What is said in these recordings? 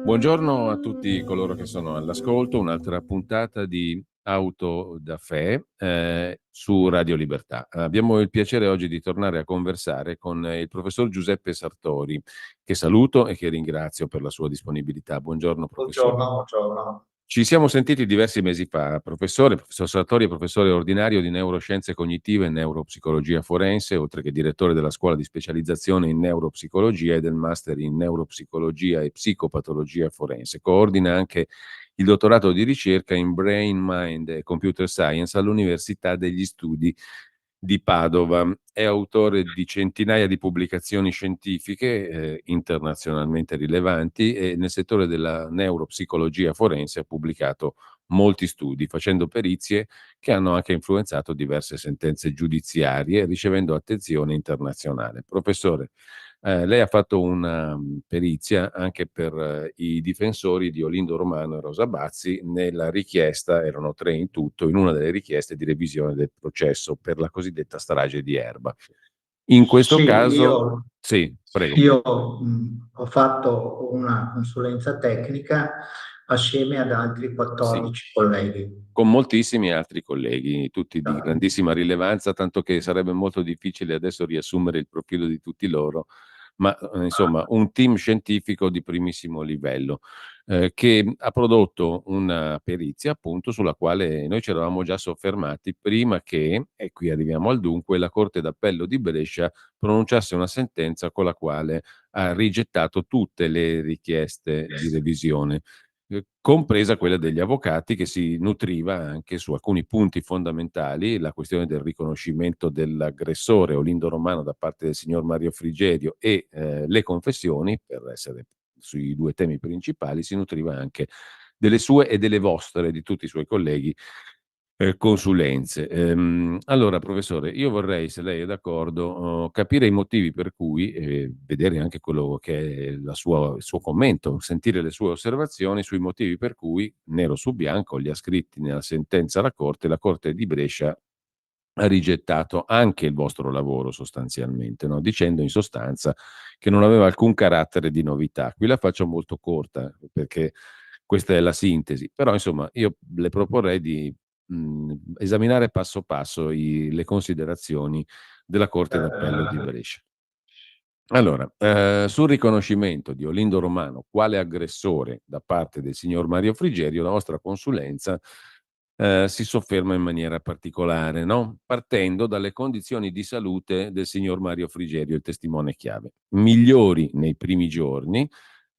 Buongiorno a tutti coloro che sono all'ascolto, un'altra puntata di Auto da Fè su Radio Libertà. Abbiamo il piacere oggi di tornare a conversare con il professor Giuseppe Sartori, che saluto e che ringrazio per la sua disponibilità. Buongiorno professore. Buongiorno, buongiorno. Ci siamo sentiti diversi mesi fa, professore. Professor Sartori è professore ordinario di neuroscienze cognitive e neuropsicologia forense, oltre che direttore della scuola di specializzazione in neuropsicologia e del master in neuropsicologia e psicopatologia forense. Coordina anche il dottorato di ricerca in Brain, Mind e Computer Science all'Università degli Studi di Padova. È autore di centinaia di pubblicazioni scientifiche internazionalmente rilevanti e nel settore della neuropsicologia forense ha pubblicato molti studi, facendo perizie che hanno anche influenzato diverse sentenze giudiziarie, ricevendo attenzione internazionale. Professore, lei ha fatto una perizia anche per i difensori di Olindo Romano e Rosa Bazzi nella richiesta, erano tre in tutto, in una delle richieste di revisione del processo per la cosiddetta strage di Erba. In questo Sì, caso, io, sì, prego. io ho fatto una consulenza tecnica assieme ad altri Sì, 14 colleghi. con moltissimi altri colleghi, tutti di grandissima rilevanza, tanto che sarebbe molto difficile adesso riassumere il profilo di tutti loro, ma insomma un team scientifico di primissimo livello che ha prodotto una perizia appunto sulla quale noi ci eravamo già soffermati prima che, e qui arriviamo al dunque, la Corte d'Appello di Brescia pronunciasse una sentenza con la quale ha rigettato tutte le richieste di revisione, compresa quella degli avvocati, che si nutriva anche su alcuni punti fondamentali: la questione del riconoscimento dell'aggressore Olindo Romano da parte del signor Mario Frigerio e le confessioni, per essere sui due temi principali. Si nutriva anche delle sue e delle vostre, di tutti i suoi colleghi, consulenze. Allora, professore, io vorrei, se lei è d'accordo, capire i motivi per cui, vedere anche quello che è il suo commento, sentire le sue osservazioni sui motivi per cui, nero su bianco, li ha scritti nella sentenza alla Corte, la Corte di Brescia ha rigettato anche il vostro lavoro sostanzialmente, no? Dicendo in sostanza che non aveva alcun carattere di novità. Qui la faccio molto corta perché questa è la sintesi, però insomma io le proporrei di esaminare passo passo le considerazioni della Corte d'Appello di Eh, Brescia. Allora, sul riconoscimento di Olindo Romano quale aggressore da parte del signor Mario Frigerio, la vostra consulenza si sofferma in maniera particolare, no? Partendo dalle condizioni di salute del signor Mario Frigerio, il testimone chiave, migliori nei primi giorni,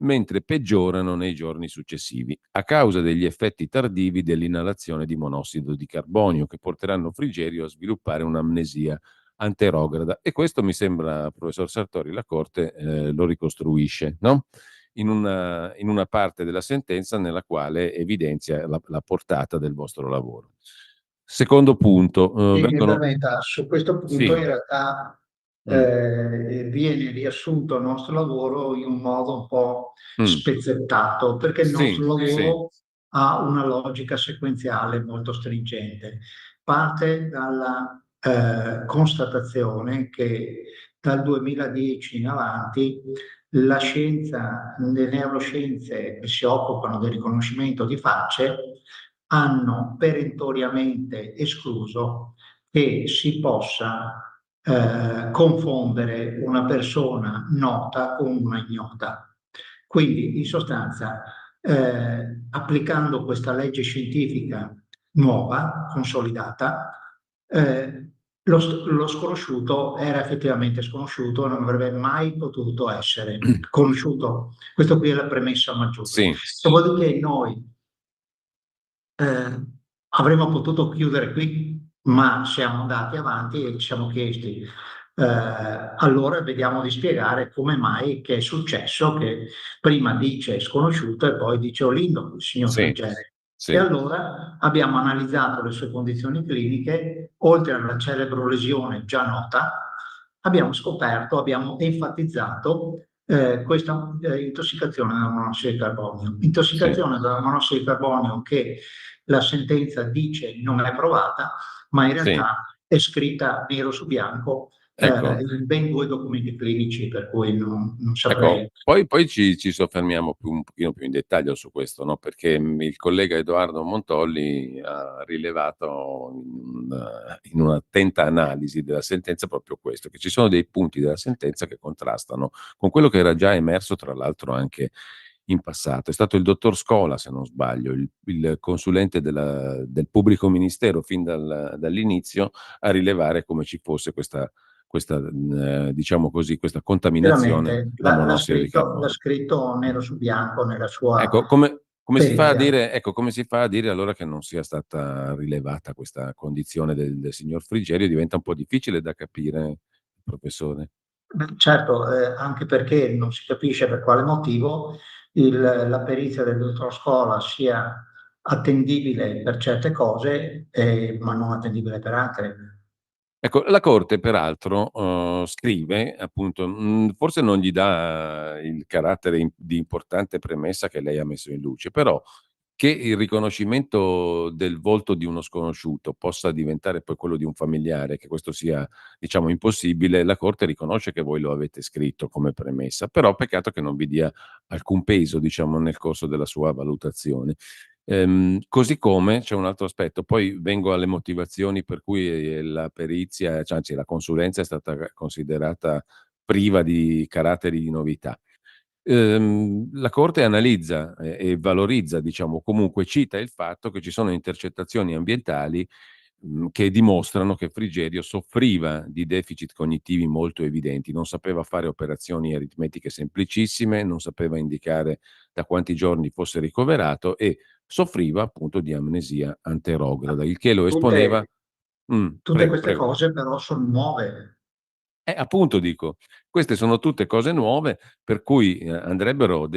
mentre peggiorano nei giorni successivi, a causa degli effetti tardivi dell'inalazione di monossido di carbonio, che porteranno Frigerio a sviluppare un'amnesia anterograda. E questo mi sembra, professor Sartori, la Corte lo ricostruisce, no? In una parte della sentenza nella quale evidenzia la portata del vostro lavoro. Secondo punto, E mi vengono... permetta, su questo punto in Sì, realtà mm, viene riassunto il nostro lavoro in un modo un po' mm, spezzettato, perché il sì, nostro sì, lavoro ha una logica sequenziale molto stringente. Parte dalla constatazione che dal 2010 in avanti la scienza, le neuroscienze che si occupano del riconoscimento di facce hanno perentoriamente escluso che si possa confondere una persona nota con una ignota. Quindi, in sostanza, applicando questa legge scientifica nuova, consolidata, lo sconosciuto era effettivamente sconosciuto, non avrebbe mai potuto essere conosciuto. Questa qui è la premessa maggiore. sì, Dopodiché noi eh, avremmo potuto chiudere qui, ma siamo andati avanti e ci siamo chiesti, allora vediamo di spiegare come mai che è successo che prima dice sconosciuto e poi dice Olindo, il signor sì, Friggeri. E sì, allora abbiamo analizzato le sue condizioni cliniche, oltre alla cerebrolesione già nota, abbiamo scoperto, abbiamo enfatizzato questa intossicazione della monossido di carbonio. sì, Intossicazione della monossido di carbonio che la sentenza dice non è provata, ma in sì, realtà è scritta nero su bianco Ecco. in ben 2 documenti clinici, per cui non Ecco, saprei. poi ci soffermiamo un pochino più in dettaglio su questo, no? Perché il collega Edoardo Montolli ha rilevato in un'attenta analisi della sentenza proprio questo, che ci sono dei punti della sentenza che contrastano con quello che era già emerso, tra l'altro, anche in passato. È stato il dottor Scola, se non sbaglio, il consulente del pubblico ministero fin dall'inizio, a rilevare come ci fosse questa diciamo così, questa contaminazione Veramente, da l'ha monossido di scritto carbonio. scritto nero su bianco nella sua Ecco, come si fa a perizia. dire, ecco, come si fa a dire allora che non sia stata rilevata questa condizione del signor Frigerio? Diventa un po' difficile da capire, professore. Beh, certo, anche perché non si capisce per quale motivo la perizia del dottor Scola sia attendibile per certe cose, ma non attendibile per altre. Ecco, la Corte peraltro, scrive appunto, forse non gli dà il carattere di importante premessa che lei ha messo in luce, però che il riconoscimento del volto di uno sconosciuto possa diventare poi quello di un familiare, che questo sia, diciamo, impossibile, la Corte riconosce che voi lo avete scritto come premessa, però peccato che non vi dia alcun peso, diciamo, nel corso della sua valutazione. Così come c'è un altro aspetto, poi vengo alle motivazioni per cui la perizia, cioè anzi la consulenza è stata considerata priva di caratteri di novità. La Corte analizza e valorizza, diciamo, comunque cita il fatto che ci sono intercettazioni ambientali che dimostrano che Frigerio soffriva di deficit cognitivi molto evidenti, non sapeva fare operazioni aritmetiche semplicissime, non sapeva indicare da quanti giorni fosse ricoverato e soffriva appunto di amnesia anterograda, il che lo esponeva. Tutte, tutte Prego, queste prego. cose però sono nuove. Appunto dico, queste sono tutte cose nuove per cui, andrebbero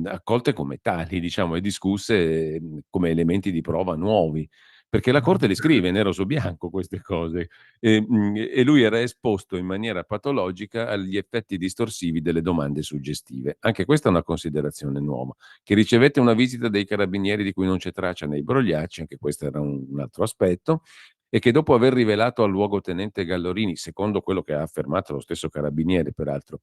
accolte come tali, diciamo, e discusse, come elementi di prova nuovi, perché la Corte le scrive nero su bianco queste cose, e lui era esposto in maniera patologica agli effetti distorsivi delle domande suggestive. Anche questa è una considerazione nuova. Che ricevette una visita dei carabinieri di cui non c'è traccia nei brogliacci, anche questo era un altro aspetto, e che dopo aver rivelato al luogotenente Gallorini, secondo quello che ha affermato lo stesso carabiniere peraltro,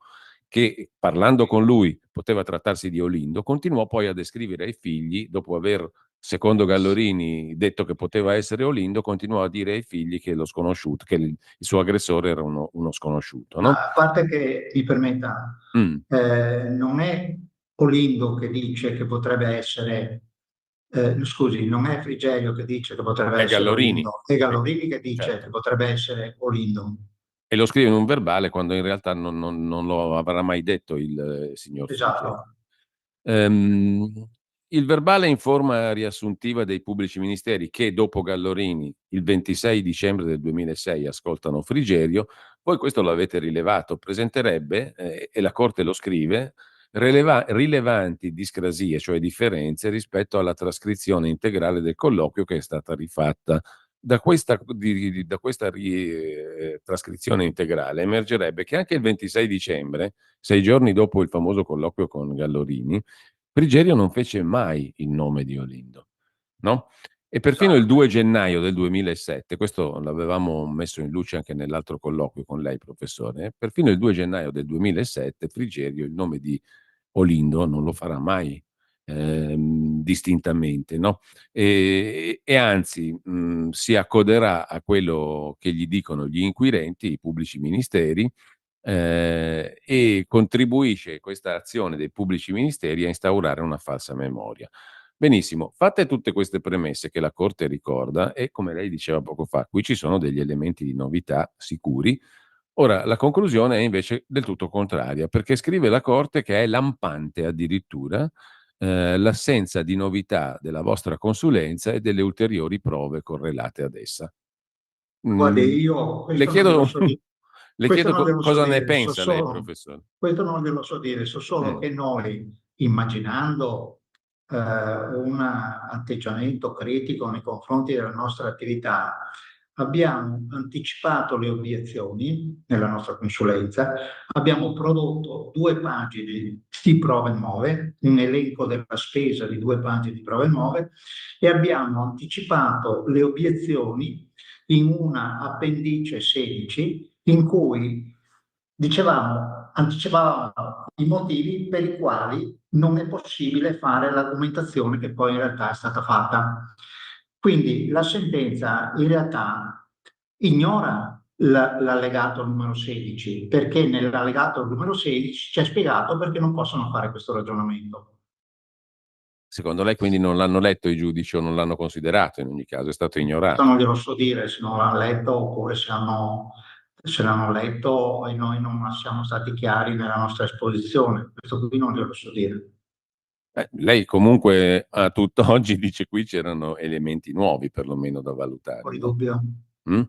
che parlando con lui poteva trattarsi di Olindo, continuò poi a descrivere ai figli, dopo aver, secondo Gallorini, detto che poteva essere Olindo, continuò a dire ai figli che lo sconosciuto, che il suo aggressore era uno sconosciuto, no? Ma a parte che, mi permetta, Mm. non è Olindo che dice che potrebbe essere, scusi, non è Frigerio che dice che potrebbe È essere Gallorini, Olindo, è sì, Gallorini che dice che certo. potrebbe essere Olindo. E lo scrive in un verbale quando in realtà non lo avrà mai detto il signor Frigerio. Esatto. Ehm, il verbale in forma riassuntiva dei pubblici ministeri che dopo Gallorini il 26 dicembre del 2006 ascoltano Frigerio, voi questo lo avete rilevato, presenterebbe, e la Corte lo scrive, rilevanti discrasie, cioè differenze rispetto alla trascrizione integrale del colloquio che è stata rifatta. Da questa trascrizione integrale emergerebbe che anche il 26 dicembre, 6 giorni dopo il famoso colloquio con Gallorini, Frigerio non fece mai il nome di Olindo, no? E perfino il Esatto. 2 gennaio del 2007, questo l'avevamo messo in luce anche nell'altro colloquio con lei, professore, perfino il 2 gennaio del 2007 Frigerio il nome di Olindo non lo farà mai distintamente, no? E anzi, si accoderà a quello che gli dicono gli inquirenti, i pubblici ministeri, e contribuisce questa azione dei pubblici ministeri a instaurare una falsa memoria. Benissimo, fatte tutte queste premesse che la Corte ricorda, e come lei diceva poco fa, qui ci sono degli elementi di novità sicuri. Ora, la conclusione è invece del tutto contraria, perché scrive la Corte che è lampante addirittura l'assenza di novità della vostra consulenza e delle ulteriori prove correlate ad essa. Guardi, Mm, io le questo non glielo chiedo, so dire, le chiedo cosa ne so pensa lei, solo, professore. questo non glielo so dire, so solo Mm. che noi, immaginando un atteggiamento critico nei confronti della nostra attività, abbiamo anticipato le obiezioni nella nostra consulenza, abbiamo prodotto 2 pagine di prove nuove, un elenco della spesa di 2 pagine di prove nuove, e abbiamo anticipato le obiezioni in una appendice 16 in cui anticipavamo i motivi per i quali non è possibile fare l'argomentazione che poi in realtà è stata fatta. Quindi la sentenza in realtà ignora l'allegato numero 16, perché nell'allegato numero 16 c'è spiegato perché non possono fare questo ragionamento. Secondo lei quindi non l'hanno letto i giudici o non l'hanno considerato in ogni caso, è stato Questo ignorato? non glielo so dire se non l'hanno letto oppure se l'hanno letto e noi non siamo stati chiari nella nostra esposizione. Questo qui non glielo so dire. Lei comunque a tutt'oggi dice qui c'erano elementi nuovi perlomeno da valutare, Fuori no? dubbio. Mh?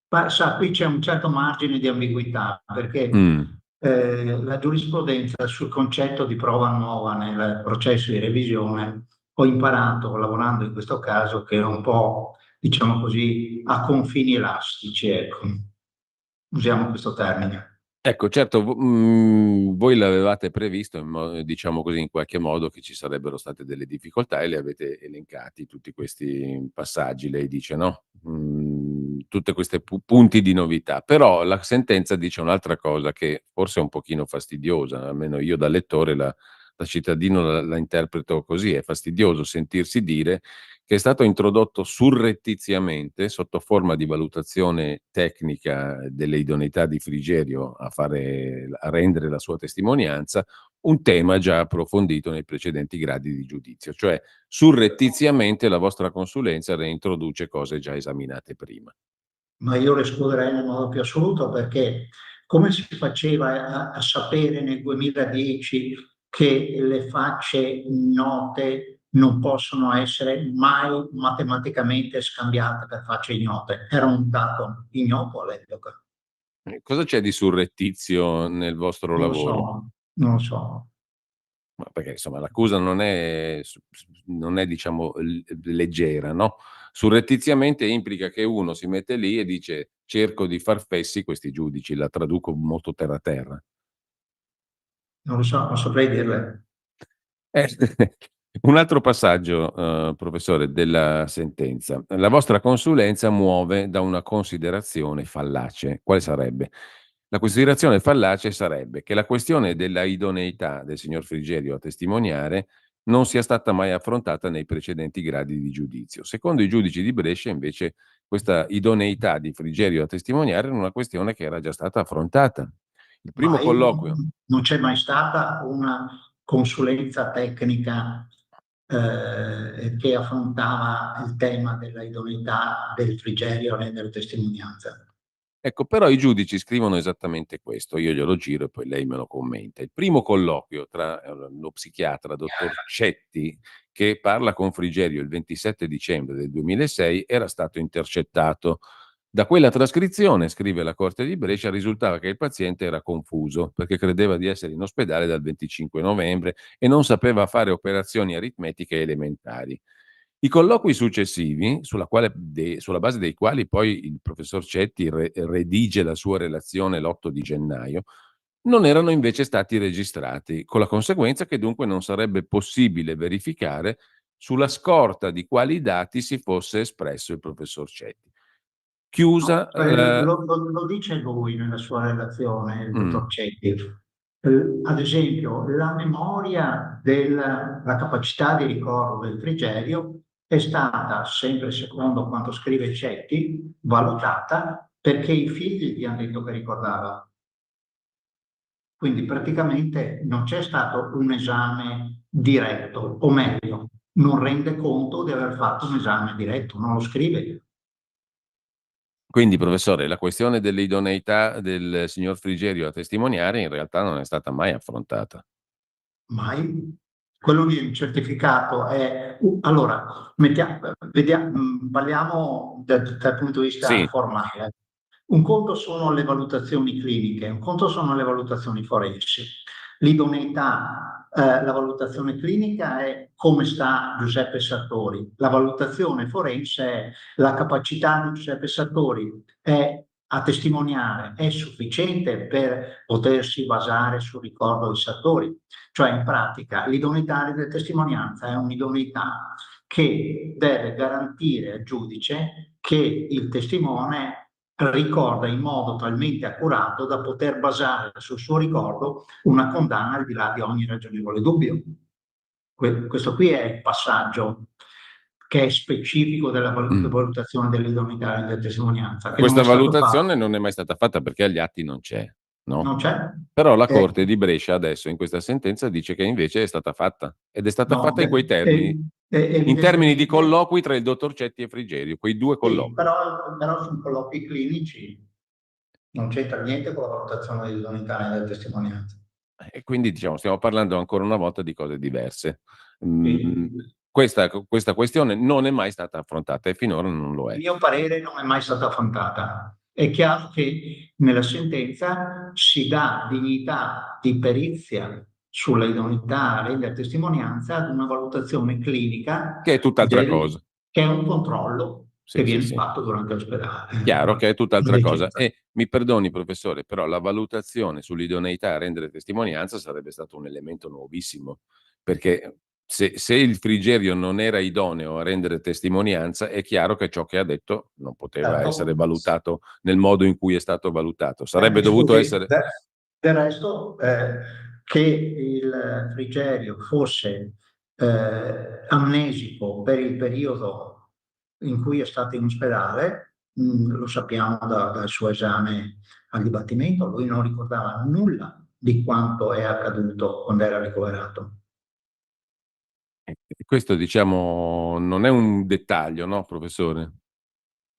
Ma sa, qui c'è un certo margine di ambiguità perché Mh. la giurisprudenza sul concetto di prova nuova nel processo di revisione ho imparato, lavorando in questo caso, che era un po', diciamo così, a confini elastici, ecco. Usiamo questo termine. Ecco, certo, voi l'avevate previsto diciamo così, in qualche modo che ci sarebbero state delle difficoltà e le avete elencati tutti questi passaggi. Lei dice, no, tutte queste punti di novità. Però la sentenza dice un'altra cosa che forse è un pochino fastidiosa, almeno io da lettore da cittadino la interpreto così. È fastidioso sentirsi dire che è stato introdotto surrettiziamente, sotto forma di valutazione tecnica delle idoneità di Frigerio a rendere la sua testimonianza, un tema già approfondito nei precedenti gradi di giudizio. Cioè, surrettiziamente la vostra consulenza reintroduce cose già esaminate prima. Ma io lo escluderei nel modo più assoluto perché come si faceva a sapere nel 2010 che le facce note non possono essere mai matematicamente scambiate per facce ignote? Era un dato ignoto all'epoca. Cosa c'è di surrettizio nel vostro Non lo lavoro? so, non lo so. Ma perché insomma l'accusa non è diciamo leggera, no, surrettiziamente implica che uno si mette lì e dice: "Cerco di far fessi questi giudici", la traduco molto terra terra. Non lo so, non saprei dirle. Eh, un altro passaggio, professore, della sentenza. La vostra consulenza muove da una considerazione fallace. Quale sarebbe? La considerazione fallace sarebbe che la questione della idoneità del signor Frigerio a testimoniare non sia stata mai affrontata nei precedenti gradi di giudizio. Secondo i giudici di Brescia, invece, questa idoneità di Frigerio a testimoniare era una questione che era già stata affrontata. Il primo Mai, colloquio. non c'è mai stata una consulenza tecnica che affrontava il tema della idoneità del Frigerio a rendere testimonianza. Ecco, però i giudici scrivono esattamente questo, io glielo giro e poi lei me lo commenta. Il primo colloquio tra, lo psichiatra dottor Cetti, che parla con Frigerio il 27 dicembre del 2006, era stato intercettato. Da quella trascrizione, scrive la Corte di Brescia, risultava che il paziente era confuso, perché credeva di essere in ospedale dal 25 novembre e non sapeva fare operazioni aritmetiche elementari. I colloqui successivi, sulla base dei quali poi il professor Cetti redige la sua relazione l'8 di gennaio, non erano invece stati registrati, con la conseguenza che dunque non sarebbe possibile verificare sulla scorta di quali dati si fosse espresso il professor Cetti. No, Chiusa la. lo dice lui nella sua relazione, il Mh. dottor Cetti. Ad esempio, la memoria la capacità di ricordo del Frigerio è stata, sempre secondo quanto scrive Cetti, valutata perché i figli gli hanno detto che ricordava. Quindi praticamente non c'è stato un esame diretto, o meglio, non rende conto di aver fatto un esame diretto, non lo scrive. Quindi professore, la questione dell'idoneità del signor Frigerio a testimoniare in realtà non è stata mai affrontata. Mai. Quello lì, il certificato è. Allora, parliamo dal punto di vista Sì. formale. Un conto sono le valutazioni cliniche, un conto sono le valutazioni forensi. L'idoneità, la valutazione clinica è come sta Giuseppe Sartori, la valutazione forense è la capacità di Giuseppe Sartori a testimoniare, è sufficiente per potersi basare sul ricordo di Sartori. Cioè, in pratica, l'idoneità della testimonianza è un'idoneità che deve garantire al giudice che il testimone ricorda in modo talmente accurato da poter basare sul suo ricordo una condanna al di là di ogni ragionevole dubbio. Questo qui è il passaggio che è specifico della valutazione dell'idoneità della testimonianza, che non Questa è stato valutazione fatto. non è mai stata fatta perché agli atti non c'è, no? Non c'è? Però la Eh, Corte di Brescia adesso in questa sentenza dice che invece è stata fatta ed è stata no, fatta in quei termini, in termini di evidentemente colloqui tra il dottor Cetti e Frigerio, quei due sì, colloqui. però sono colloqui clinici, non c'entra niente con la valutazione di idoneità della testimonianza. E quindi diciamo, stiamo parlando ancora una volta di cose diverse. Mm, Sì. questa questione non è mai stata affrontata e finora non lo A è. mio parere non è mai stata affrontata. È chiaro che nella sentenza si dà dignità di perizia sulla idoneità a rendere testimonianza ad una valutazione clinica Che è tutt'altra cosa. che è un controllo che Sì, sì, viene sì. fatto durante l'ospedale. Chiaro che è Una tutt'altra cosa. licenza. E mi perdoni, professore, però la valutazione sull'idoneità a rendere testimonianza sarebbe stato un elemento nuovissimo, perché se il Frigerio non era idoneo a rendere testimonianza, è chiaro che ciò che ha detto non poteva essere Certo. valutato nel modo in cui è stato valutato. Sarebbe dovuto Scusi, essere... del resto, che il Frigerio fosse amnesico per il periodo in cui è stato in ospedale, lo sappiamo dal suo esame al dibattimento, lui non ricordava nulla di quanto è accaduto quando era ricoverato. Questo, diciamo, non è un dettaglio, no, professore?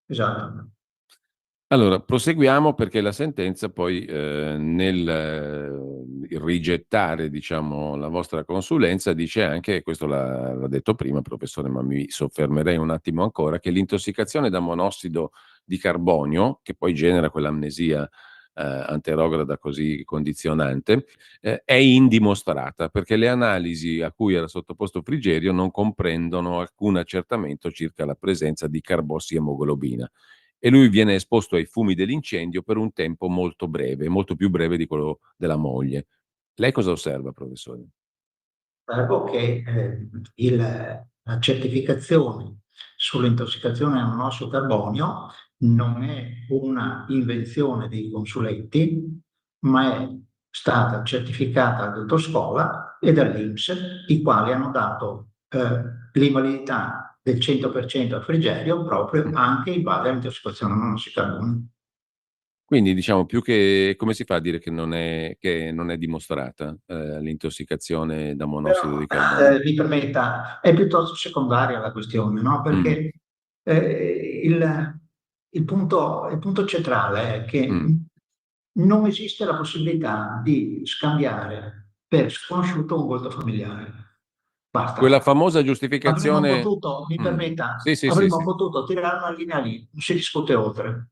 Esatto. Allora, proseguiamo perché la sentenza poi nel rigettare, diciamo, la vostra consulenza dice anche, e questo l'ha detto prima, professore, ma mi soffermerei un attimo ancora, che l'intossicazione da monossido di carbonio, che poi genera quell'amnesia anterograda così condizionante, è indimostrata perché le analisi a cui era sottoposto Frigerio non comprendono alcun accertamento circa la presenza di carbossiemoglobina e lui viene esposto ai fumi dell'incendio per un tempo molto breve, molto più breve di quello della moglie. Lei cosa osserva, professore? Salvo che la certificazione sull'intossicazione a monossido carbonio non è una invenzione dei consulenti, ma è stata certificata dal dottor Scola e dall'INPS, i quali hanno dato l'invalidità del 100% a Frigerio proprio Mm. anche in base all'intossicazione a monossido carbonio. Quindi diciamo più che come si fa a dire che non è dimostrata l'intossicazione da monossido Però, di carbonio? mi permetta, è piuttosto secondaria la questione, no? Mm, Perché il punto centrale è che mm. non esiste la possibilità di scambiare per sconosciuto un volto familiare. Quella Basta. famosa Avremmo giustificazione... potuto, mi Mm. Sì, permetta, sì, sì, avremmo sì. potuto tirare una linea lì, non si discute oltre.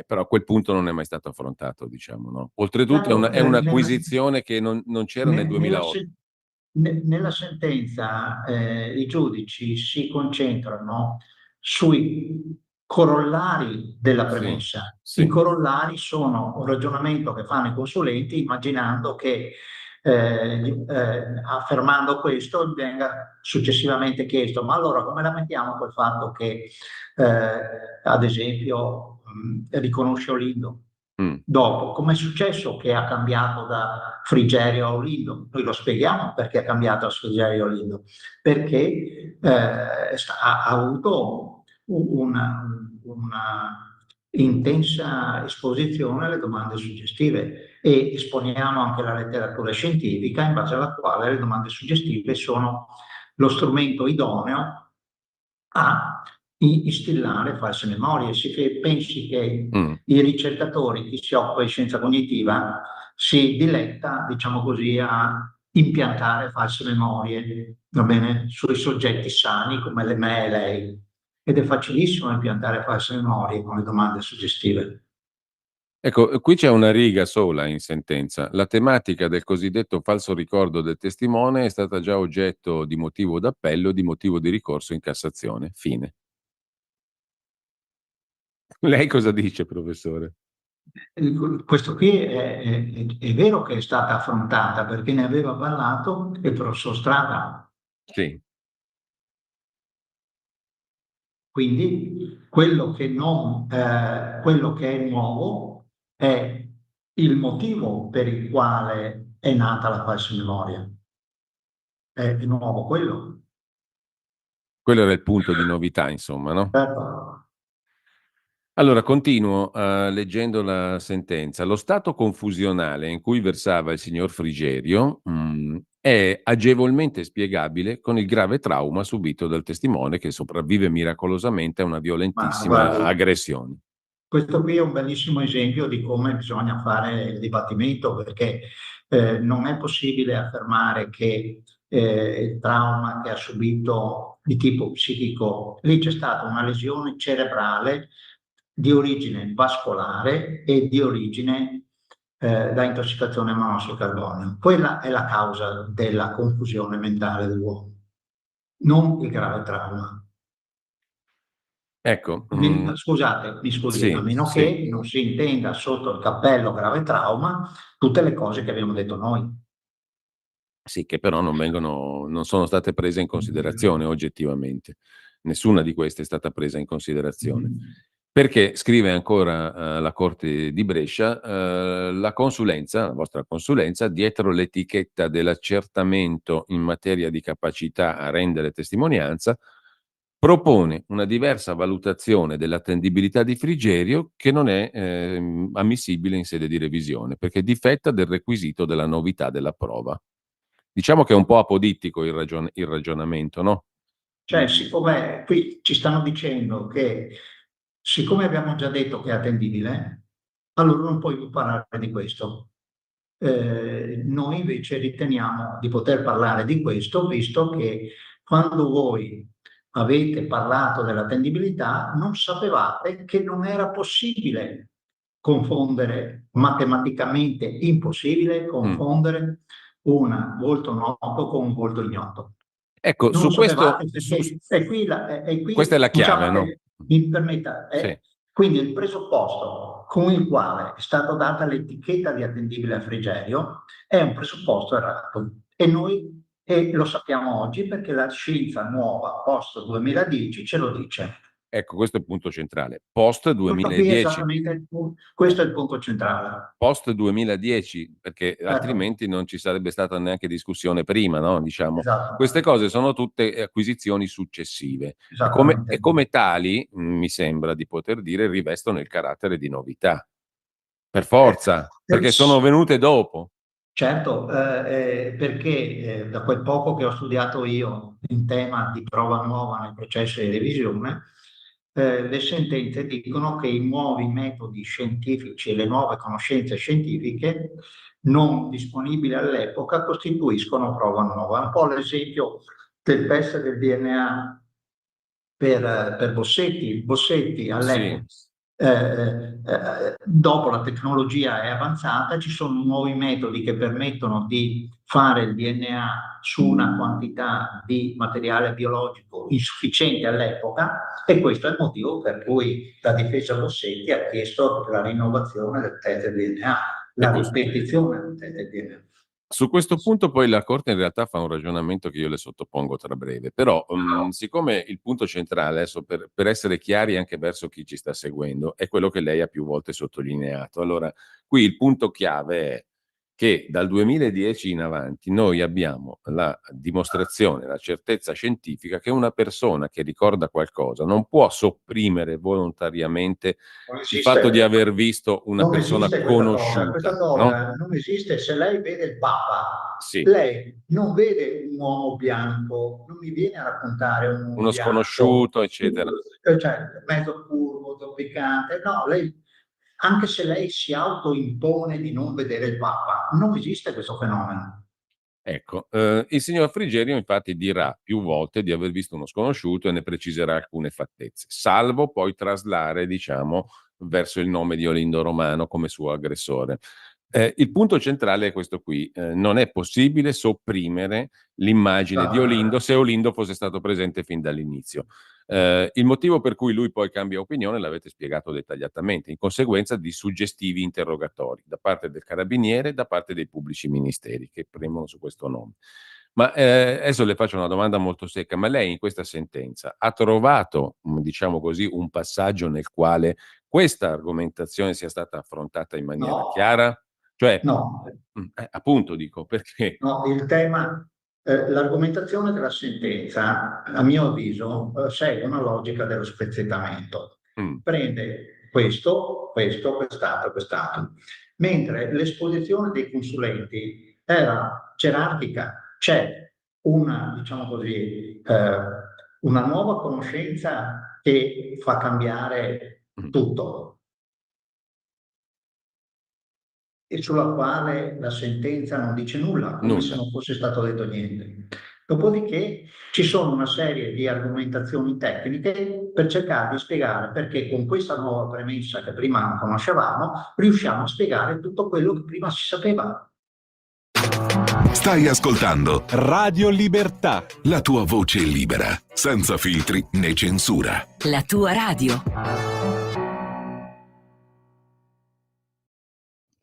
Però a quel punto non è mai stato affrontato, diciamo, no? Oltretutto Certo, è un'acquisizione che non c'era nel Ne- Nella, 2008. sen- nella sentenza i giudici si concentrano sui corollari della Sì, premessa. I sì. corollari sono un ragionamento che fanno i consulenti immaginando che affermando questo gli venga successivamente chiesto ma allora come la mettiamo col fatto che ad esempio riconosce Olindo? Mm. Dopo, come è successo che ha cambiato da Frigerio a Olindo? Noi lo spieghiamo perché ha cambiato da Frigerio a Olindo, perché ha avuto una intensa esposizione alle domande suggestive e esponiamo anche la letteratura scientifica in base alla quale le domande suggestive sono lo strumento idoneo a instillare false memorie. Pensi che Mm. i ricercatori, chi si occupa di scienza cognitiva, si diletta, diciamo così, a impiantare false memorie, va bene, sui soggetti sani come me e lei. Ed è facilissimo impiantare false memorie con le domande suggestive. Ecco, qui c'è una riga sola in sentenza. La tematica del cosiddetto falso ricordo del testimone è stata già oggetto di motivo d'appello e di motivo di ricorso in Cassazione. Fine. Lei cosa dice, professore? Questo qui è vero che è stata affrontata perché ne aveva parlato il professor Strada. Sì. Quindi quello che è nuovo è il motivo per il quale è nata la falsa memoria. È nuovo quello. Quello era il punto di novità, insomma, no? Certo. Allora, continuo leggendo la sentenza. Lo stato confusionale in cui versava il signor Frigerio è agevolmente spiegabile con il grave trauma subito dal testimone che sopravvive miracolosamente a una Ma violentissima guardi, aggressione. questo qui è un bellissimo esempio di come bisogna fare il dibattimento, perché non è possibile affermare che il trauma che ha subito di tipo psichico, lì c'è stata una lesione cerebrale di origine vascolare e di origine da intossicazione a monossido di carbonio. Quella è la causa della confusione mentale dell'uomo, non il grave trauma. Ecco, Scusate, mi scusi, a sì, meno sì. che non si intenda sotto il cappello grave trauma tutte le cose che abbiamo detto noi. Sì, che però non sono state prese in considerazione oggettivamente. Nessuna di queste è stata presa in considerazione. Perché, scrive ancora la Corte di Brescia, la consulenza, la vostra consulenza, dietro l'etichetta dell'accertamento in materia di capacità a rendere testimonianza, propone una diversa valutazione dell'attendibilità di Frigerio che non è ammissibile in sede di revisione, perché difetta del requisito della novità della prova. Diciamo che è un po' apodittico il ragionamento, no? Cioè, siccome qui ci stanno dicendo che, siccome abbiamo già detto che è attendibile, allora non puoi più parlare di questo. Noi invece riteniamo di poter parlare di questo, visto che quando voi avete parlato dell'attendibilità, non sapevate che non era possibile confondere, matematicamente impossibile, Mm. confondere un volto noto con un volto ignoto. Ecco, Non lo su questo, sapevate perché è qui, è questa è qui, la chiave, diciamo no? che mi permetta, Sì. quindi il presupposto con il quale è stata data l'etichetta di attendibile a Frigerio è un presupposto errato e noi lo sappiamo oggi perché la scienza nuova post 2010 ce lo dice. Ecco, questo è il punto centrale. Post Questo qui è 2010. esattamente questo è il punto centrale. Post 2010, perché Certo, altrimenti non ci sarebbe stata neanche discussione prima, no? Diciamo, queste esatto, cose sono tutte acquisizioni successive e esattamente. come tali, mi sembra di poter dire, rivestono il carattere di novità. Per Eh, forza, perché sono venute dopo. Certo, perché da quel poco che ho studiato io in tema di prova nuova nel processo di revisione, le sentenze dicono che i nuovi metodi scientifici e le nuove conoscenze scientifiche non disponibili all'epoca costituiscono prova nuova. Un po' l'esempio del test del DNA per Bossetti. Bossetti Sì, all'epoca, dopo la tecnologia è avanzata, ci sono nuovi metodi che permettono di fare il DNA su una quantità di materiale biologico insufficiente all'epoca e questo è il motivo per cui la difesa Bossetti ha chiesto la rinnovazione del test del DNA, la ecco, ripetizione del test del DNA. su questo punto poi la Corte in realtà fa un ragionamento che io le sottopongo tra breve, però siccome il punto centrale, adesso per essere chiari anche verso chi ci sta seguendo, è quello che lei ha più volte sottolineato. Allora, qui il punto chiave è che dal 2010 in avanti noi abbiamo la dimostrazione, la certezza scientifica che una persona che ricorda qualcosa non può sopprimere volontariamente Non il fatto di esiste, aver visto una non persona esiste questa conosciuta, no? cosa non esiste. Se lei vede il Papa, Sì. lei non vede un uomo bianco, non mi viene a raccontare un uomo Uno bianco, sconosciuto, eccetera. cioè mezzo curvo, zoppicante, no, lei, anche se lei si autoimpone di non vedere il Papa, non esiste questo fenomeno. Ecco, il signor Frigerio infatti dirà più volte di aver visto uno sconosciuto e ne preciserà alcune fattezze, salvo poi traslare, diciamo, verso il nome di Olindo Romano come suo aggressore. Il punto centrale è questo qui: non è possibile sopprimere l'immagine di Olindo se Olindo fosse stato presente fin dall'inizio. Il motivo per cui lui poi cambia opinione l'avete spiegato dettagliatamente, in conseguenza di suggestivi interrogatori da parte del carabiniere e da parte dei pubblici ministeri che premono su questo nome. Ma adesso le faccio una domanda molto secca, ma lei in questa sentenza ha trovato, diciamo così, un passaggio nel quale questa argomentazione sia stata affrontata in maniera No, chiara? Cioè, no, appunto dico, perché... no, il tema, l'argomentazione della sentenza, a mio avviso, segue una logica dello spezzettamento. Mm, Prende questo, quest'altro. Mentre l'esposizione dei consulenti era gerarchica, c'è una, diciamo così, una nuova conoscenza che fa cambiare mm, tutto e sulla quale la sentenza non dice nulla, come se nulla. non fosse stato detto niente. Dopodiché ci sono una serie di argomentazioni tecniche per cercare di spiegare perché con questa nuova premessa che prima non conoscevamo, riusciamo a spiegare tutto quello che prima si sapeva. Stai ascoltando Radio Libertà. la tua voce libera, senza filtri né censura. La tua radio.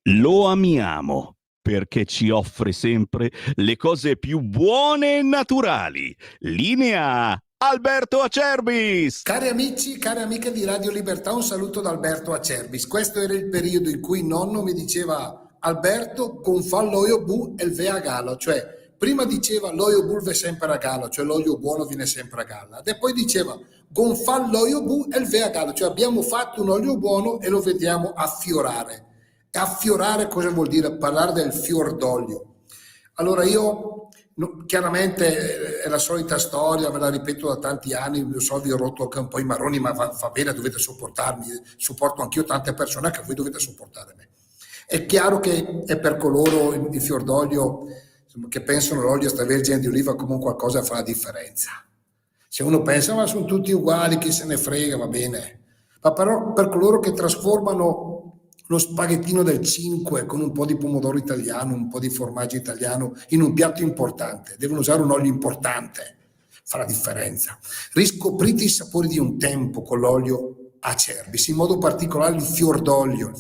Lo amiamo perché ci offre sempre le cose più buone e naturali. Linea Alberto Acerbis. Cari amici, care amiche di Radio Libertà, un saluto da Alberto Acerbis. Questo era il periodo in cui nonno mi diceva: Alberto, con fa l'oio bu e il ve a galo, cioè prima diceva l'oio bu ve sempre a galo, cioè l'olio buono viene sempre a galla, e poi diceva con fa l'oio bu e il ve a galo, cioè abbiamo fatto un olio buono e lo vediamo affiorare. E affiorare cosa vuol dire? Parlare del fior d'olio. Allora io chiaramente è la solita storia, ve la ripeto da tanti anni, lo so, vi ho rotto anche un po' i marroni, ma va bene, dovete sopportarmi, sopporto anch'io tante persone che voi dovete sopportare me. È chiaro che è per coloro il fior d'olio che pensano l'olio extravergine di oliva come qualcosa fa la differenza. Se uno pensa ma sono tutti uguali, chi se ne frega, va bene, ma però per coloro che trasformano lo spaghettino del 5 con un po' di pomodoro italiano, un po' di formaggio italiano in un piatto importante, devono usare un olio importante, fa la differenza. Riscoprite i sapori di un tempo con l'olio Acerbis, in modo particolare il fior d'olio,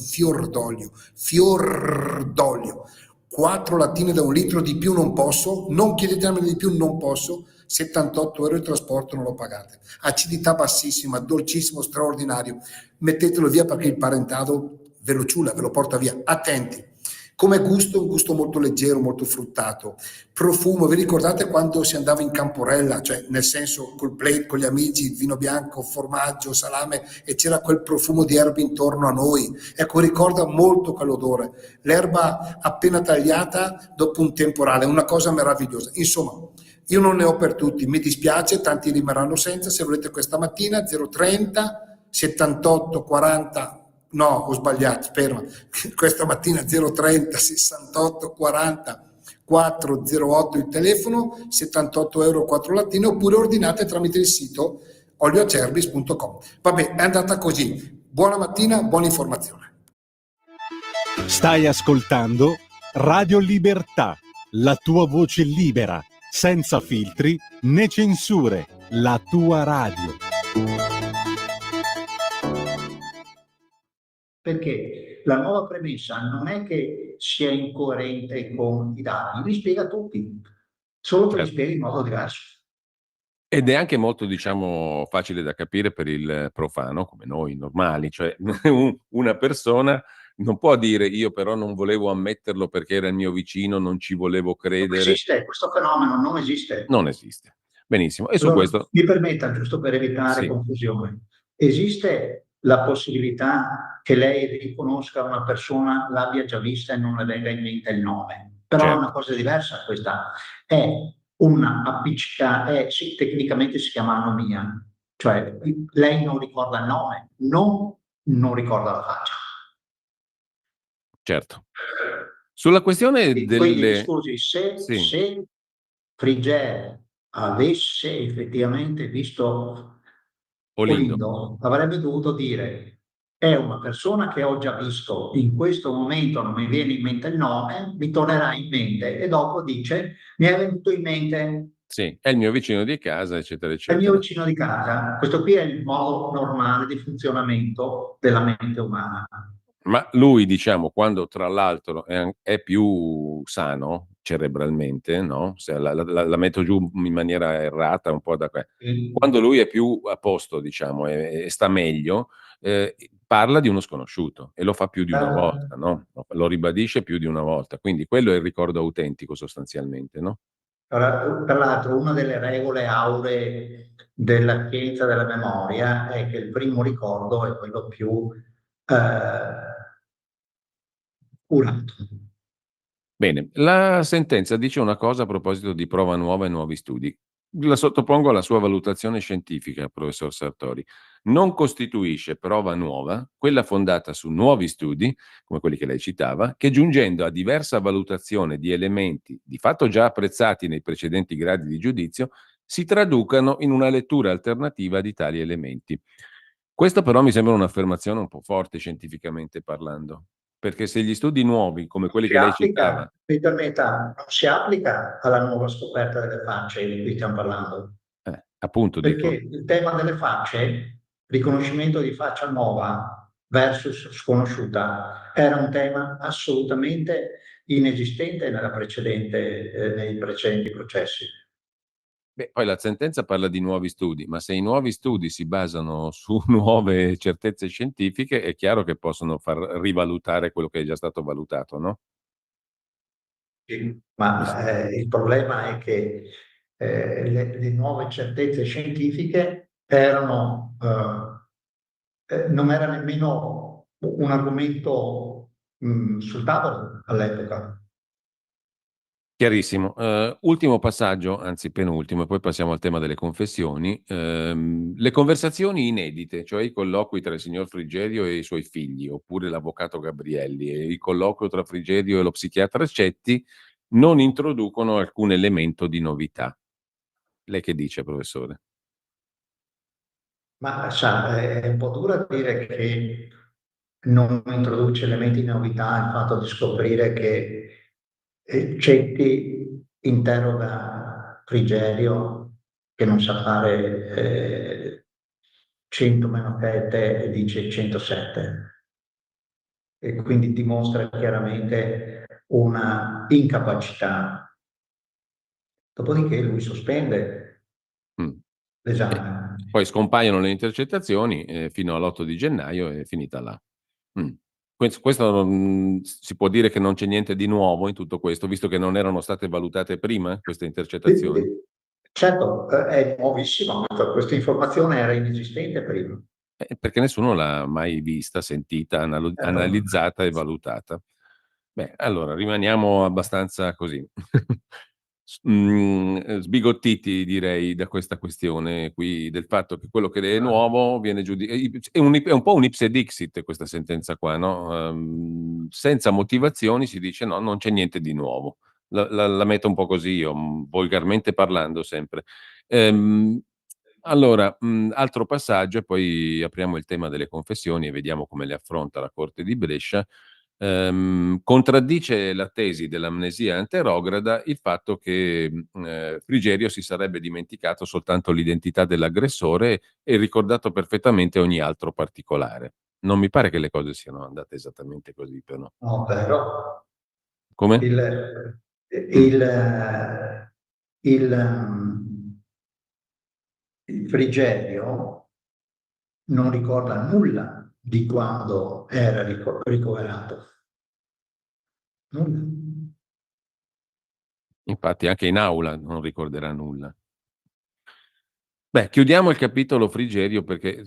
4 lattine da 1 litro, di più non posso, non chiedetemi di più, non posso, 78 euro il trasporto, non lo pagate. Acidità bassissima, dolcissimo, straordinario, mettetelo via perché il parentado ve lo ciula, ve lo porta via. Attenti. Come gusto, un gusto molto leggero, molto fruttato. Profumo, vi ricordate quando si andava in camporella, cioè nel senso col plate, con gli amici, vino bianco, formaggio, salame, e c'era quel profumo di erbe intorno a noi? Ecco, ricorda molto quell'odore. L'erba appena tagliata dopo un temporale, una cosa meravigliosa. Insomma, io non ne ho per tutti, mi dispiace, tanti rimarranno senza. Se volete questa mattina 030 78 40, no, ho sbagliato, ferma, questa mattina 030 68 40 408 il telefono, 78 euro 4 lattine, oppure ordinate tramite il sito olioacerbis.com. Vabbè, è andata così. Buona mattina, buona informazione. Stai ascoltando Radio Libertà, la tua voce libera, senza filtri né censure, la tua radio. Perché la nuova premessa non è che sia incoerente con i dati, li spiega tutti, solo che li spiega in modo diverso. Ed è anche molto, diciamo, facile da capire per il profano, come noi normali, cioè una persona non può dire io però non volevo ammetterlo perché era il mio vicino, non ci volevo Non credere. esiste, questo fenomeno non esiste. Non esiste. Benissimo. E su Allora, questo... mi permetta, giusto per evitare Sì, confusione, esiste la possibilità che lei riconosca una persona, l'abbia già vista e non le venga in mente il nome, però è certo. una cosa diversa questa, è una appiccicata, sì, tecnicamente si chiama anomia, cioè lei non ricorda il nome, non ricorda la faccia. Certo. Sulla questione Quindi, delle... scusi, Sì, se Frigè avesse effettivamente visto Olindo. Olindo, avrebbe dovuto dire è una persona che ho già visto, in questo momento non mi viene in mente il nome, mi tornerà in mente, e dopo dice mi è venuto in mente, Sì, è il mio vicino di casa, eccetera, è il mio eccetera. vicino di casa. Questo qui è il modo normale di funzionamento della mente umana. Ma lui, diciamo, quando tra l'altro è più sano cerebralmente, no? Se la metto giù in maniera errata, un po' quando lui è più a posto, diciamo, e sta meglio, parla di uno sconosciuto e lo fa più di una volta, no? Lo ribadisce più di una volta. Quindi quello è il ricordo autentico sostanzialmente, no? Tra l'altro, una delle regole auree della scienza della memoria è che il primo ricordo è quello più curato. Bene, la sentenza dice una cosa a proposito di prova nuova e nuovi studi. La sottopongo alla sua valutazione scientifica, professor Sartori. Non costituisce prova nuova quella fondata su nuovi studi, come quelli che lei citava, che giungendo a diversa valutazione di elementi di fatto già apprezzati nei precedenti gradi di giudizio, si traducano in una lettura alternativa di tali elementi. Questo però mi sembra un'affermazione un po' forte scientificamente parlando. Perché se gli studi nuovi, come quelli Si che lei applica, citava, mi permetta, non si applica alla nuova scoperta delle facce di cui stiamo parlando, appunto perché dico, il tema delle facce, riconoscimento di faccia nuova versus sconosciuta, era un tema assolutamente inesistente nei precedenti processi. beh, poi la sentenza parla di nuovi studi, ma se i nuovi studi si basano su nuove certezze scientifiche, è chiaro che possono far rivalutare quello che è già stato valutato, no? Sì, ma il problema è che le nuove certezze scientifiche non era nemmeno un argomento sul tavolo all'epoca. Chiarissimo. Ultimo passaggio, anzi penultimo, e poi passiamo al tema delle confessioni. Le conversazioni inedite, cioè i colloqui tra il signor Frigerio e i suoi figli, oppure l'avvocato Gabrielli, e il colloquio tra Frigerio e lo psichiatra Cetti, non introducono alcun elemento di novità. Lei che dice, professore? Ma sa, è un po' dura dire che non introduce elementi di novità il fatto di scoprire che Cecchi interroga Frigerio che non sa fare 100 meno 7 e dice 107 e quindi dimostra chiaramente una incapacità. Dopodiché lui sospende Mm. l'esame. Poi scompaiono le intercettazioni fino all'8 di gennaio e è finita là. Mm. Questo si può dire che non c'è niente di nuovo in tutto questo, visto che non erano state valutate prima queste intercettazioni? Certo, è nuovissimo, questa informazione era inesistente prima. Perché nessuno l'ha mai vista, sentita, Allora, analizzata e valutata. Beh, allora rimaniamo abbastanza così sbigottiti direi da questa questione qui, del fatto che quello che è nuovo viene è un po' un ipse dixit questa sentenza qua, no, senza motivazioni si dice: "No, non c'è niente di nuovo." La metto un po' così io, volgarmente parlando sempre. Ehm, allora, altro passaggio e poi apriamo il tema delle confessioni e vediamo come le affronta la Corte di Brescia. Contraddice la tesi dell'amnesia anterograda il fatto che, Frigerio si sarebbe dimenticato soltanto l'identità dell'aggressore e ricordato perfettamente ogni altro particolare. Non mi pare che le cose siano andate esattamente così però. no, però Come? il, Mh. il, il Frigerio non ricorda nulla di quando era ricoverato. Nulla. Infatti anche in aula non ricorderà nulla. Beh, chiudiamo il capitolo Frigerio perché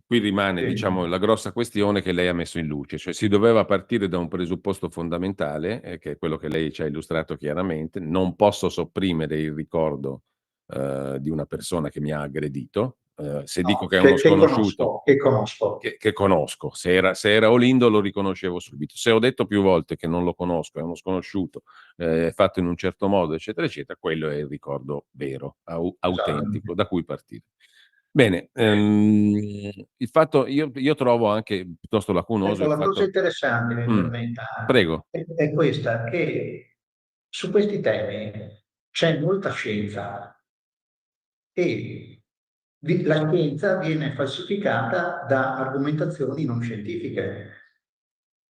qui rimane, diciamo, la grossa questione che lei ha messo in luce, cioè si doveva partire da un presupposto fondamentale, che è quello che lei ci ha illustrato chiaramente: non posso sopprimere il ricordo, di una persona che mi ha aggredito, se dico No, che è uno che sconosciuto conosco, che conosco. che conosco. Se era Olindo lo riconoscevo subito. Se ho detto più volte che non lo conosco, è uno sconosciuto, è fatto in un certo modo, eccetera, eccetera, quello è il ricordo vero, Esattamente. autentico, da cui partire. Bene, il fatto io trovo anche piuttosto lacunoso Ecco, il la cosa fatto interessante, mi mh, permetta, prego. è questa, che su questi temi c'è molta scienza e la scienza viene falsificata da argomentazioni non scientifiche.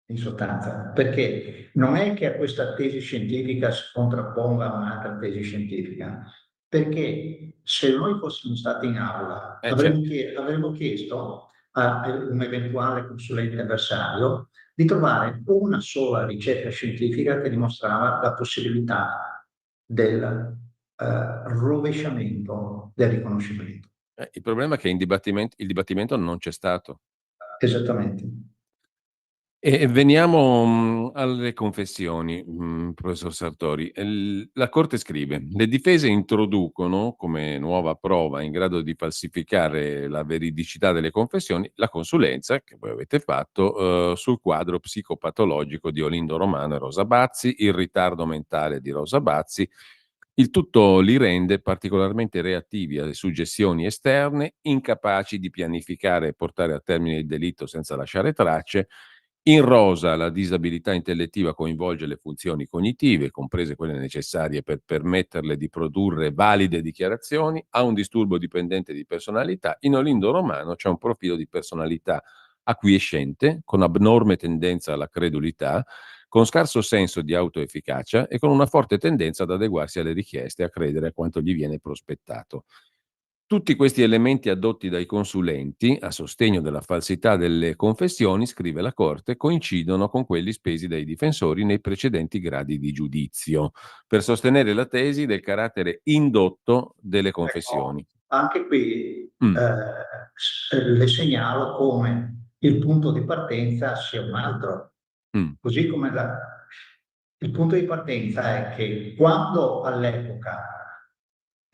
in sostanza, perché non è che a questa tesi scientifica si contrapponga un'altra tesi scientifica, perché se noi fossimo stati in aula avremmo chiesto a un eventuale consulente avversario di trovare una sola ricerca scientifica che dimostrava la possibilità del rovesciamento del riconoscimento. Il problema è che il dibattimento non c'è stato. Esattamente. E veniamo alle confessioni, professor Sartori. La Corte scrive: le difese introducono come nuova prova in grado di falsificare la veridicità delle confessioni la consulenza, che voi avete fatto, sul quadro psicopatologico di Olindo Romano e Rosa Bazzi, il ritardo mentale di Rosa Bazzi. Il tutto li rende particolarmente reattivi alle suggestioni esterne, incapaci di pianificare e portare a termine il delitto senza lasciare tracce. In Rosa la disabilità intellettiva coinvolge le funzioni cognitive, comprese quelle necessarie per permetterle di produrre valide dichiarazioni, ha un disturbo dipendente di personalità. In Olindo Romano c'è un profilo di personalità acquiescente, con abnorme tendenza alla credulità, con scarso senso di autoefficacia e con una forte tendenza ad adeguarsi alle richieste, a credere a quanto gli viene prospettato. Tutti questi elementi addotti dai consulenti a sostegno della falsità delle confessioni, scrive la Corte, coincidono con quelli spesi dai difensori nei precedenti gradi di giudizio per sostenere la tesi del carattere indotto delle confessioni. Anche qui le segnalo come il punto di partenza sia un altro. Così come il punto di partenza è che quando all'epoca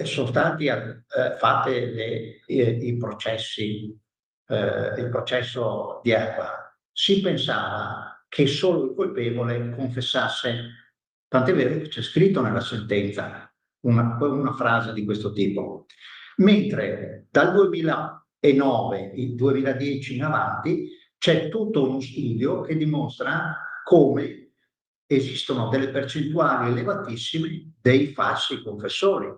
sono stati fatti i processi, il processo di Erba, si pensava che solo il colpevole confessasse, tant'è vero che c'è scritto nella sentenza una frase di questo tipo, mentre dal 2009, il 2010 in avanti, c'è tutto uno studio che dimostra come esistono delle percentuali elevatissime dei falsi confessori,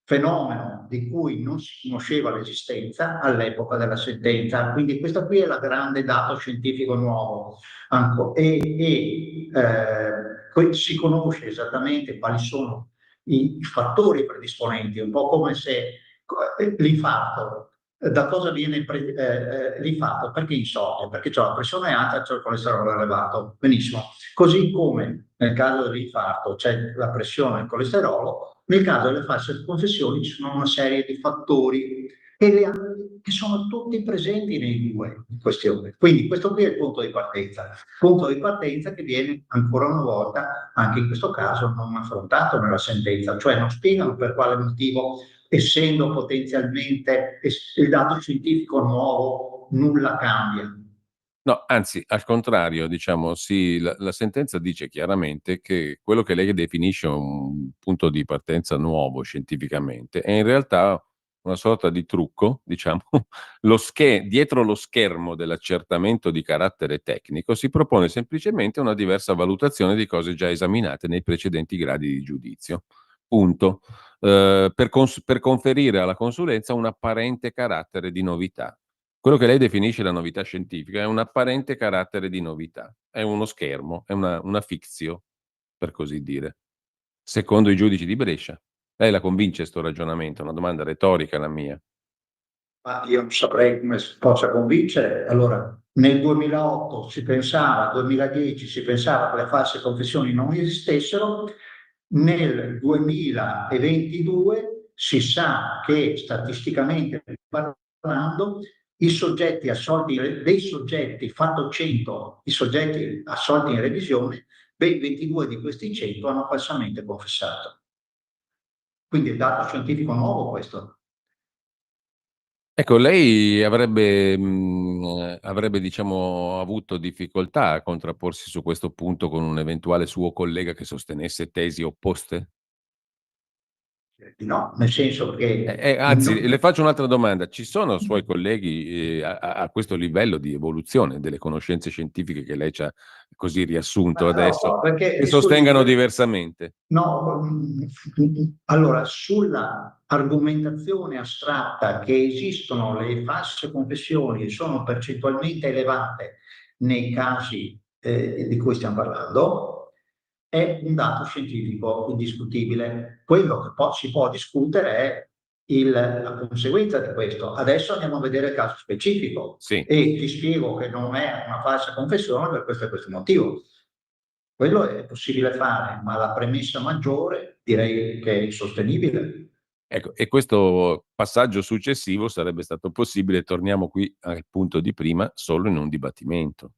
fenomeno di cui non si conosceva l'esistenza all'epoca della sentenza. Quindi questo qui è il grande dato scientifico nuovo. Si conosce esattamente quali sono i fattori predisponenti, un po' come se l'infarto. Da cosa viene l'infarto? Perché insorge? Perché c'è la pressione alta e c'è il colesterolo elevato. Benissimo. Così come nel caso dell'infarto c'è la pressione e il colesterolo, nel caso delle false confessioni ci sono una serie di fattori che sono tutti presenti nei due in questione. Quindi questo qui è il punto di partenza. Punto di partenza che viene ancora una volta, anche in questo caso, non affrontato nella sentenza, cioè non spiegano per quale motivo, essendo potenzialmente il dato scientifico nuovo, nulla cambia. No, anzi, al contrario, diciamo, sì, la sentenza dice chiaramente che quello che lei definisce un punto di partenza nuovo scientificamente è in realtà una sorta di trucco, diciamo, dietro lo schermo dell'accertamento di carattere tecnico si propone semplicemente una diversa valutazione di cose già esaminate nei precedenti gradi di giudizio. Punto. Per conferire alla consulenza un apparente carattere di novità. Quello che lei definisce la novità scientifica è un apparente carattere di novità, è uno schermo, è una fictio, per così dire, secondo i giudici di Brescia. Lei la convince sto ragionamento? È una domanda retorica la mia. Ma io non saprei come si possa convincere. Allora, nel 2008 si pensava, 2010 si pensava che le false confessioni non esistessero, nel 2022 si sa che statisticamente parlando i soggetti assolti, dei soggetti, fatto 100 i soggetti assolti in revisione, ben 22 di questi 100 hanno falsamente confessato. Quindi è dato scientifico nuovo questo. Ecco, lei avrebbe, diciamo, avuto difficoltà a contrapporsi su questo punto con un eventuale suo collega che sostenesse tesi opposte? No, nel senso che... Anzi, le faccio un'altra domanda. Ci sono suoi colleghi a questo livello di evoluzione delle conoscenze scientifiche che lei ci ha così riassunto adesso, che sostengano diversamente? No, allora, sulla argomentazione astratta che esistono le false confessioni e sono percentualmente elevate nei casi di cui stiamo parlando è un dato scientifico indiscutibile. Quello che si può discutere è la conseguenza di questo. Adesso andiamo a vedere il caso specifico Sì. e ti spiego che non è una falsa confessione per questo e questo motivo. Quello è possibile fare, ma la premessa maggiore direi che è insostenibile. Ecco, e questo passaggio successivo sarebbe stato possibile, torniamo qui al punto di prima, solo in un dibattimento.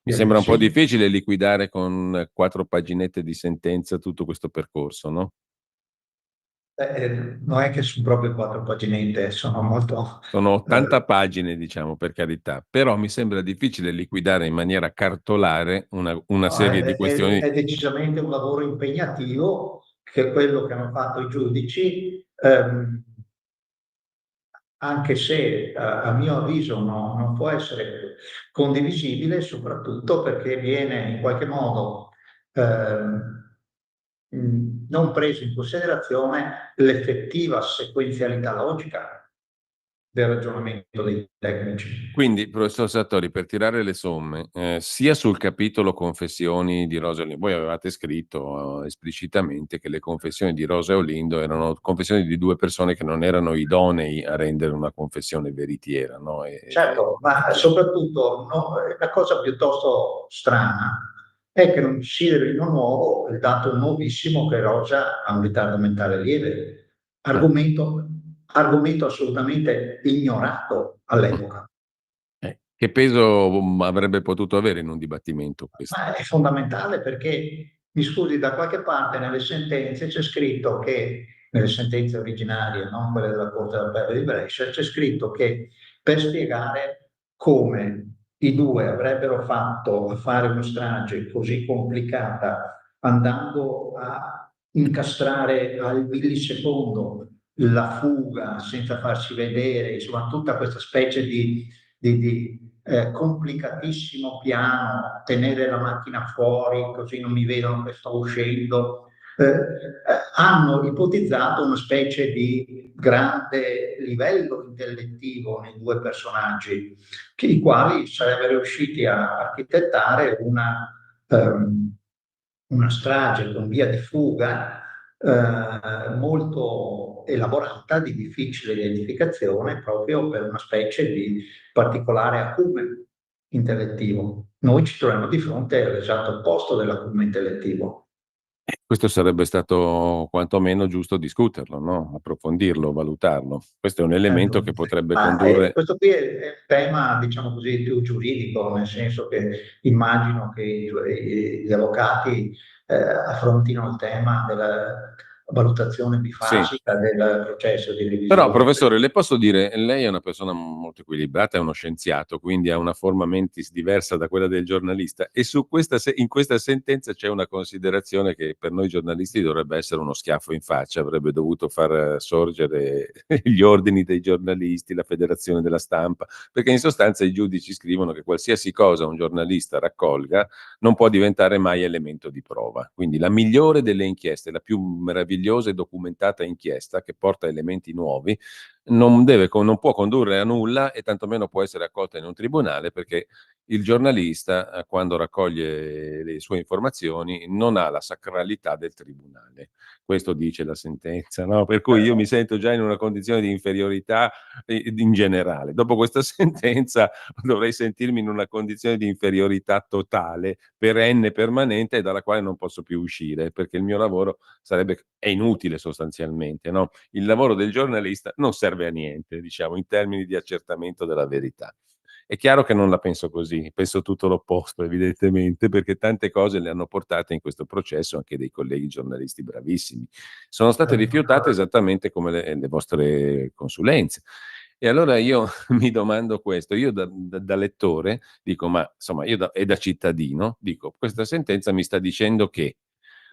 Mi sembra un po' Sì. difficile liquidare con 4 paginette di sentenza tutto questo percorso, no? Non è che sono proprio 4 paginette, sono molto... Sono 80 pagine, diciamo, per carità, però mi sembra difficile liquidare in maniera cartolare una serie di questioni. È decisamente un lavoro impegnativo, che è quello che hanno fatto i giudici, anche se a mio avviso non può essere condivisibile, soprattutto perché viene in qualche modo non preso in considerazione l'effettiva sequenzialità logica del ragionamento dei tecnici. Quindi, professor Sartori, per tirare le somme, sia sul capitolo confessioni di Rosa e Olindo, voi avevate scritto esplicitamente che le confessioni di Rosa e Olindo erano confessioni di 2 persone che non erano idonei a rendere una confessione veritiera, no? Certo, ma soprattutto la cosa piuttosto strana è che non si considerino nuovo il dato nuovissimo che Rosa ha un ritardo mentale lieve, argomento assolutamente ignorato all'epoca. Che peso avrebbe potuto avere in un dibattimento questo? Ma è fondamentale perché, mi scusi, da qualche parte nelle sentenze c'è scritto che, nelle sentenze originarie, non quelle della Corte d'Appello di Brescia, c'è scritto che per spiegare come i due avrebbero fatto a fare una strage così complicata, andando a incastrare al millisecondo la fuga senza farsi vedere, insomma tutta questa specie di complicatissimo piano, tenere la macchina fuori così non mi vedono che sto uscendo, hanno ipotizzato una specie di grande livello intellettivo nei 2 personaggi, i quali sarebbero riusciti a architettare una strage con via di fuga molto elaborata, di difficile identificazione, proprio per una specie di particolare acume intellettivo. Noi ci troviamo di fronte all'esatto opposto dell'acume intellettivo. Questo sarebbe stato quantomeno giusto discuterlo, no? Approfondirlo, valutarlo. Questo è un elemento che potrebbe condurre. Questo qui è un tema, diciamo così, più giuridico, nel senso che immagino che gli avvocati affrontino il tema della valutazione bifasica del processo di revisione. Però, professore, le posso dire, lei è una persona molto equilibrata, è uno scienziato, quindi ha una forma mentis diversa da quella del giornalista, e in questa sentenza c'è una considerazione che per noi giornalisti dovrebbe essere uno schiaffo in faccia, avrebbe dovuto far sorgere gli ordini dei giornalisti, la federazione della stampa, perché in sostanza i giudici scrivono che qualsiasi cosa un giornalista raccolga non può diventare mai elemento di prova. Quindi la migliore delle inchieste, la più meravigliosa e documentata inchiesta che porta elementi nuovi, non può condurre a nulla e tantomeno può essere accolta in un tribunale, perché il giornalista, quando raccoglie le sue informazioni, non ha la sacralità del tribunale. Questo dice la sentenza, no? Per cui io mi sento già in una condizione di inferiorità in generale. Dopo questa sentenza dovrei sentirmi in una condizione di inferiorità totale, perenne, permanente, e dalla quale non posso più uscire, perché il mio lavoro è inutile sostanzialmente, no? Il lavoro del giornalista non serve a niente, diciamo, in termini di accertamento della verità. È chiaro che non la penso così, penso tutto l'opposto, evidentemente, perché tante cose le hanno portate in questo processo anche dei colleghi giornalisti bravissimi. Sono state rifiutate esattamente come le vostre consulenze. E allora io mi domando questo, io da lettore dico, ma insomma, e da cittadino dico, questa sentenza mi sta dicendo che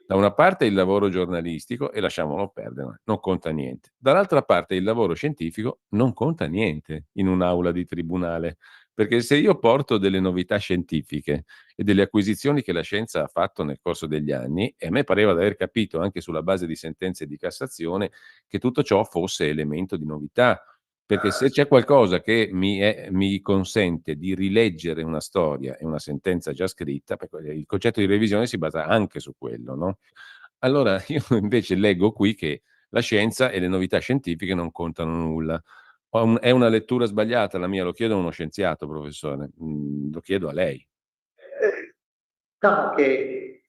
da una parte il lavoro giornalistico, e lasciamolo perdere, non conta niente. Dall'altra parte il lavoro scientifico non conta niente in un'aula di tribunale, perché se io porto delle novità scientifiche e delle acquisizioni che la scienza ha fatto nel corso degli anni, e a me pareva di aver capito anche sulla base di sentenze di Cassazione che tutto ciò fosse elemento di novità, Perché se c'è qualcosa che mi consente di rileggere una storia e una sentenza già scritta, perché il concetto di revisione si basa anche su quello, no? Allora io invece leggo qui che la scienza e le novità scientifiche non contano nulla. È una lettura sbagliata la mia? Lo chiedo a uno scienziato, professore. Lo chiedo a lei. Diciamo che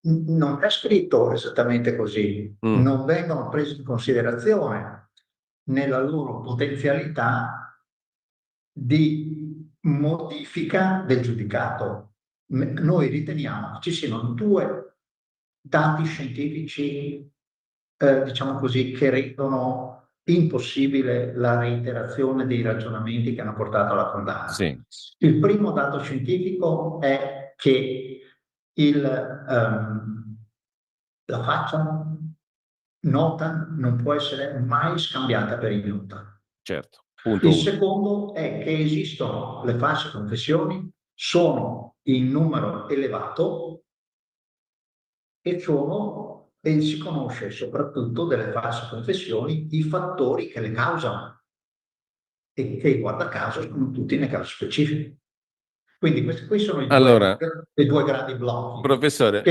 non è scritto esattamente così, non vengono presi in considerazione nella loro potenzialità di modifica del giudicato. Noi riteniamo che ci siano due dati scientifici, diciamo così, che rendono impossibile la reiterazione dei ragionamenti che hanno portato alla condanna. Sì. Il primo dato scientifico è che la faccia nota non può essere mai scambiata per ignota. Certo. Punto Il uno. secondo è che esistono le false confessioni, sono in numero elevato e si conosce soprattutto delle false confessioni i fattori che le causano e che, guarda caso, sono tutti nei casi specifici. Questi qui sono i due grandi blocchi. Professore,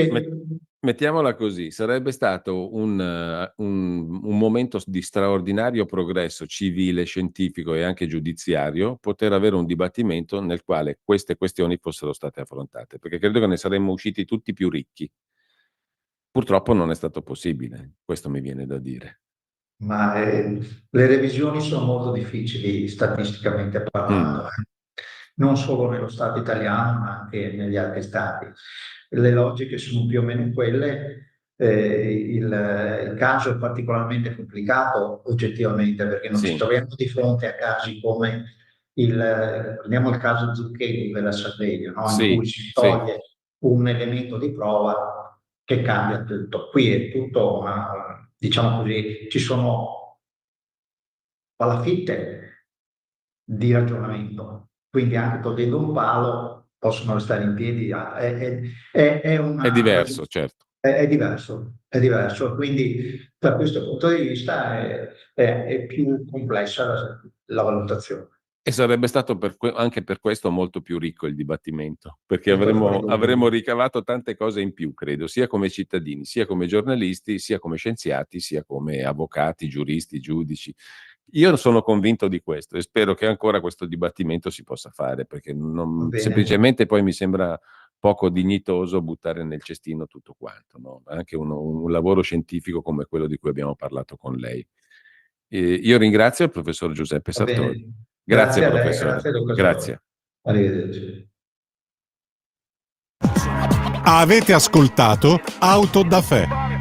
mettiamola così, sarebbe stato un momento di straordinario progresso civile, scientifico e anche giudiziario poter avere un dibattimento nel quale queste questioni fossero state affrontate, perché credo che ne saremmo usciti tutti più ricchi. Purtroppo non è stato possibile, questo mi viene da dire. Ma le revisioni sono molto difficili statisticamente parlando. Non solo nello Stato italiano, ma anche negli altri Stati. Le logiche sono più o meno quelle. Il caso è particolarmente complicato oggettivamente, perché non ci troviamo di fronte a casi come prendiamo il caso Zucchetti della Sardegna, no? In cui si toglie un elemento di prova che cambia tutto. Qui è tutto, diciamo così, ci sono palafitte di ragionamento. Quindi anche togliendo un palo possono restare in piedi. È diverso, certo. È diverso. Quindi da questo punto di vista è più complessa la valutazione. E sarebbe stato anche per questo molto più ricco il dibattimento, perché avremmo ricavato tante cose in più, credo, sia come cittadini, sia come giornalisti, sia come scienziati, sia come avvocati, giuristi, giudici. Io sono convinto di questo e spero che ancora questo dibattimento si possa fare, perché semplicemente poi mi sembra poco dignitoso buttare nel cestino tutto quanto, no? Anche un lavoro scientifico come quello di cui abbiamo parlato con lei. Io ringrazio il professor Giuseppe Sartori. Grazie professore. Grazie. Arrivederci. Avete ascoltato Auto da Fè.